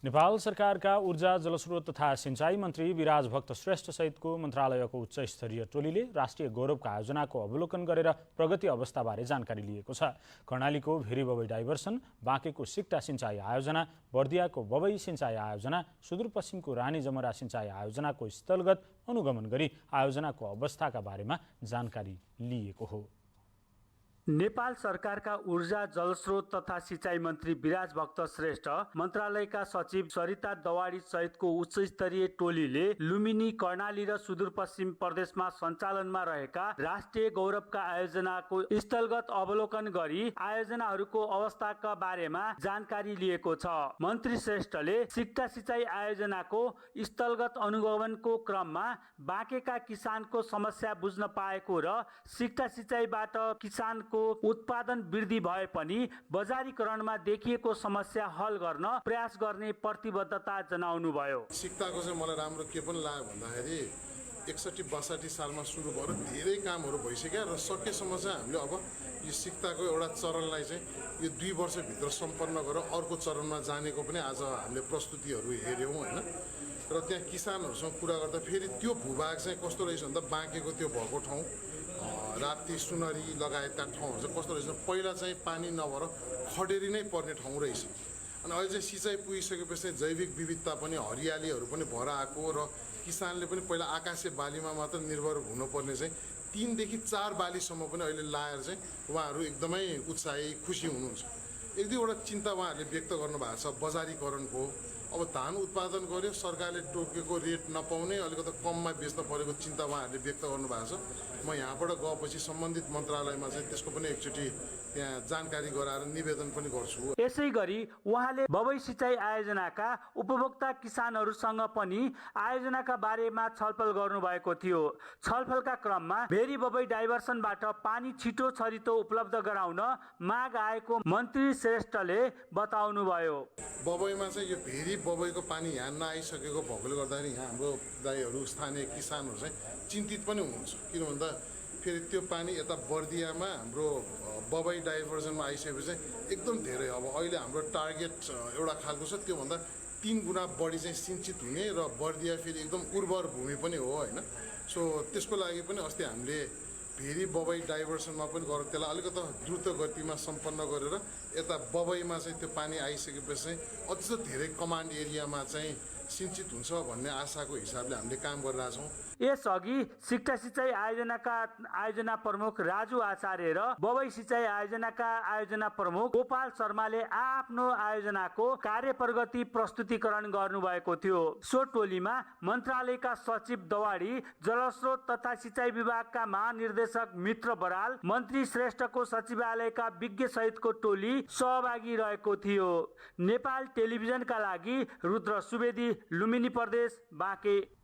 नेपाल सरकारका ऊर्जा जलस्रोत तथा सिंचाई मन्त्री विराज भक्त श्रेष्ठ सहितको मन्त्रालयको उच्च स्तरीय टोलीले राष्ट्रिय गौरवका आयोजनाको अवलोकन गरेर प्रगति अवस्थाबारे जानकारी लिएको छ। कर्णालीको भेरी बबई डाइभर्सन, बाँकेको सिक्टा सिंचाई आयोजना, बर्दियाको बबई सिंचाई आयोजना, सुदूरपश्चिमको रानी जमरा सिंचाई आयोजनाको स्थलगत अनुगमन गरी आयोजनाको अवस्थाका बारेमा जानकारी लिएको हो। नेपाल सरकारका ऊर्जा जलस्रोत तथा सिंचाई मन्त्री विराज भक्त श्रेष्ठ, मन्त्रालयका सचिव सरिता दवाडी सहितको उच्च स्तरीय टोलीले लुम्बिनी, कर्णाली र सुदूरपश्चिम प्रदेशमा सञ्चालनमा रहेका राष्ट्रिय गौरवका आयोजनाको स्थलगत अवलोकन गरी आयोजनाहरूको अवस्थाका बारेमा जानकारी लिएको छ। मन्त्री श्रेष्ठले सिक्टा सिंचाई आयोजनाको स्थलगत अनुगमनको क्रममा बाँकेका किसानको समस्या बुझ्न पाएको र सिक्टा सिंचाईबाट किसानको उत्पादन वृद्धि भए पनि बजारीकरणमा देखिएको समस्या हल गर्न प्रयास गर्ने प्रतिबद्धता जनाउनु भयो। सिक्ताको चाहिँ मलाई राम्रो के पनि लाग्यो भन्दाखेरि 61-62 सालमा सुरु भएर धेरै कामहरू भइसक्यो र सकेसम्म चाहिँ हामीले अब यो सिक्ताको एउटा चरणलाई चाहिँ यो 2 वर्षभित्र सम्पन्न गरेर अर्को चरणमा जानेको पनि आज हामीले प्रस्तुतिहरू हेर्यौँ हैन। र त्यहाँ किसानहरूसँग कुरा गर्दा फेरि त्यो भूभाग चाहिँ कस्तो रहेछ भन्दा बाँकेको त्यो भएको ठाउँ, राप्ती, सुनरी लगायतका ठाउँहरू चाहिँ कस्तो रहेछ, पहिला चाहिँ पानी नभएर खडेरी नै पर्ने ठाउँ रहेछ। अनि अहिले चाहिँ सिँचाइ पुगिसकेपछि जैविक विविधता पनि, हरियालीहरू पनि भएर आएको र किसानले पनि पहिला आकाशे बालीमा मात्र निर्भर हुनुपर्ने चाहिँ 3 देखि 4 बालीसम्म पनि अहिले लाएर चाहिँ उहाँहरू एकदमै उत्साही, खुसी हुनुहुन्छ। एक दुईवटा चिन्ता उहाँहरूले व्यक्त गर्नुभएको छ बजारीकरणको। अब धान उत्पादन गर्यो, सरकारले टोकेको रेट नपाउने, अलिकति कममा बेच्न परेको चिन्ता उहाँहरूले व्यक्त गर्नुभएको छ। म यहाँबाट गएपछि सम्बन्धित मन्त्रालयमा चाहिँ त्यसको पनि एकचोटि त्यहाँ जानकारी गराएर निवेदन पनि गर्छु। यसै गरी उहाँले बबई सिंचाई आयोजनाका उपभोक्ता किसानहरूसँग पनि आयोजनाका बारेमा छलफल गर्नुभएको थियो। छलफलका क्रममा भेरी बबई डाइभर्सनबाट पानी छिटो छरितो उपलब्ध गराउन माग आएको मन्त्री श्रेष्ठले बताउनुभयो। बबईमा चाहिँ यो भेरी बबईको पानी यहाँ नआइसकेको भएकोले गर्दाखेरि यहाँ हाम्रो दाइहरू, स्थानीय किसानहरू चाहिँ चिन्तित पनि हुनुहुन्छ। किन भन्दा फेरि त्यो पानी यता बर्दियामा हाम्रो बबई डाइभर्जनमा आइसकेपछि चाहिँ एकदम धेरै, अब अहिले हाम्रो टार्गेट एउटा खालको छ, त्योभन्दा 3 गुणा बढी चाहिँ सिंचित हुने र बर्दिया फेरि एकदम उर्वर भूमि पनि हो हैन। सो त्यसको लागि पनि अस्ति हामीले भेरी बबई डाइभर्सनमा पनि गरेर त्यसलाई अलिकति द्रुत गतिमा सम्पन्न गरेर यता बबईमा चाहिँ त्यो पानी आइसकेपछि चाहिँ अझ धेरै कमान्ड एरियामा चाहिँ सिंचित हुन्छ भन्ने आशाको हिसाबले हामीले काम गरिरहेछौँ। यसअघि सिक्टा सिंचाई आयोजना प्रमुख राजु आचार्य र बबई सिंचाई आयोजनाका आयोजना प्रमुख गोपाल शर्माले आफ्नो आयोजनाको कार्य प्रगति प्रस्तुतिकरण गर्नुभएको थियो। सो टोलीमा मन्त्रालयका सचिव दवाडी, जलस्रोत तथा सिंचाई विभागका महानिर्देशक मित्र बराल, मन्त्री श्रेष्ठको सचिवालयका विज्ञ सहितको टोली सहभागी रहेको थियो। नेपाल टेलिभिजनका लागि रुद्र सुवेदी, लुम्बिनी प्रदेश, बाँके।